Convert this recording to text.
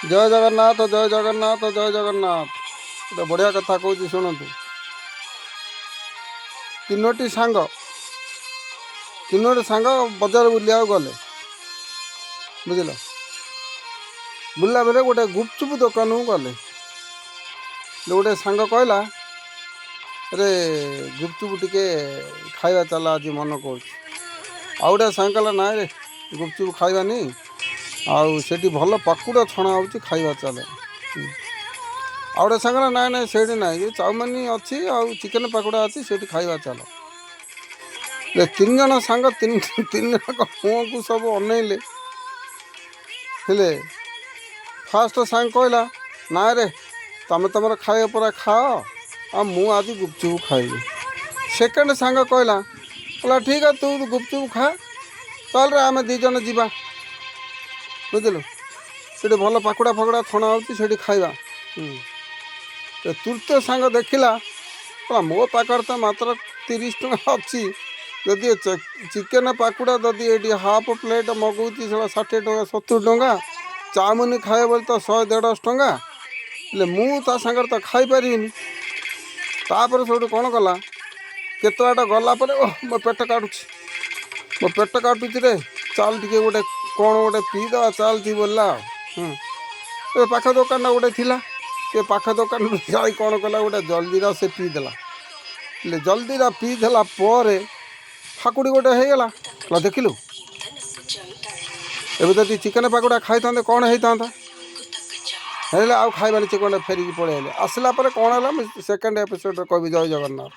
ଜୟ ଜଗନ୍ନାଥ ଜୟ ଜଗନ୍ନାଥ ଜୟ ଜଗନ୍ନାଥ। ଗୋଟେ ବଢ଼ିଆ କଥା କହୁଛି ଶୁଣନ୍ତୁ। ତିନୋଟି ସାଙ୍ଗ ବଜାର ବୁଲିବାକୁ ଗଲେ, ବୁଝିଲ। ବୁଲିଲା ବେଳେ ଗୋଟେ ଗୁପଚୁପ ଦୋକାନକୁ ଗଲେ। ଗୋଟେ ସାଙ୍ଗ କହିଲା, ରେ ଗୁପଚୁପ ଟିକେ ଖାଇବା ଚାଲ, ଆଜି ମନ କରୁଛି। ଆଉ ଗୋଟେ ସାଙ୍ଗ କହିଲା, ନାଇଁ ରେ ଗୁପଚୁପ ଖାଇବାନି, ଆଉ ସେଠି ଭଲ ପାକୁଡ଼ା ଛଣା ହେଉଛି, ଖାଇବା ଚାଲେ। ଆଉ ଗୋଟେ ସାଙ୍ଗ କହିଲା, ନାଇଁ ନାଇଁ ସେଇଠି ନାହିଁ, ଯେ ଚାଉମିନ ଅଛି ଆଉ ଚିକେନ ପାକୁଡ଼ା ଅଛି, ସେଇଠି ଖାଇବା ଚାଲ। ତିନି ଜଣ ସାଙ୍ଗ ତିନି ଜଣଙ୍କ ମୁହଁକୁ ସବୁ ଅନେଇଲେ। ହେଲେ ଫାଷ୍ଟ ସାଙ୍ଗ କହିଲା, ନାଇଁ ରେ ତମେ ତମର ଖାଇବା ପରା ଖାଅ, ଆଉ ମୁଁ ଆଜି ଗୁପଚୁପ ଖାଇବି। ସେକେଣ୍ଡ ସାଙ୍ଗ କହିଲା, ଠିକ୍ ଅଛି ତୁ ଗୁପଚୁପ ଖା, ଚାଲରେ ଆମେ ଦୁଇ ଜଣ ଯିବା, ବୁଝିଲୁ, ସେଠି ଭଲ ପାକୁଡ଼ା ଫାକୁଡ଼ା ଛଣା ହେଉଛି, ସେଇଠି ଖାଇବା। ତୃତୀୟ ସାଙ୍ଗ ଦେଖିଲା, ମୋ ପାଖରେ ତ ମାତ୍ର 30 ଟଙ୍କା ଅଛି, ଯଦି ଚିକେନ ପାକୁଡ଼ା ଯଦି ଏଇଠି ହାଫ୍ ପ୍ଲେଟ୍ ମଗାଉଛି ସେଟା 60 ଟଙ୍କା 70 ଟଙ୍କା, ଚାଉମିନ ଖାଇବ ବୋଲି ତ 100-150 ଟଙ୍କା, ହେଲେ ମୁଁ ତା ସାଙ୍ଗରେ ତ ଖାଇପାରିବିନି। ତାପରେ ସବୁଠୁ କ'ଣ କଲା, କେତେ ବାଟ ଗଲା ପରେ, ମୋ ପେଟ କାଟୁଛି ରେ, ଚାଲ ଟିକେ ଗୋଟେ କ'ଣ ଗୋଟେ ପିଇଦେବା, ଚାଲଛି ବୋଲିଲା। ଏ ପାଖ ଦୋକାନଟା ଗୋଟେ ଥିଲା, ସେ ପାଖ ଦୋକାନରୁ ଯାଇ କ'ଣ କଲା, ଗୋଟେ ଜଲଜିରା ସେ ପିଇଦେଲା। ହେଲେ ଜଲଜିରା ପିଇଦେଲା ପରେ ହାକୁଡ଼ି ଗୋଟେ ହେଇଗଲା। ଦେଖିଲୁ, ଏବେ ଯଦି ଚିକେନ ପାକୁଡ଼ା ଖାଇଥାନ୍ତେ କ'ଣ ହେଇଥାନ୍ତା। ହେଲେ ଆଉ ଖାଇବାନି, ଚିକେନ ଫେରିକି ପଳେଇ ଆସିଲେ। ଆସିଲା ପରେ କ'ଣ ହେଲା, ମୁଁ ସେକେଣ୍ଡ ଏପିସୋଡ଼ରେ କହିବି। ଜୟ ଜଗନ୍ନାଥ।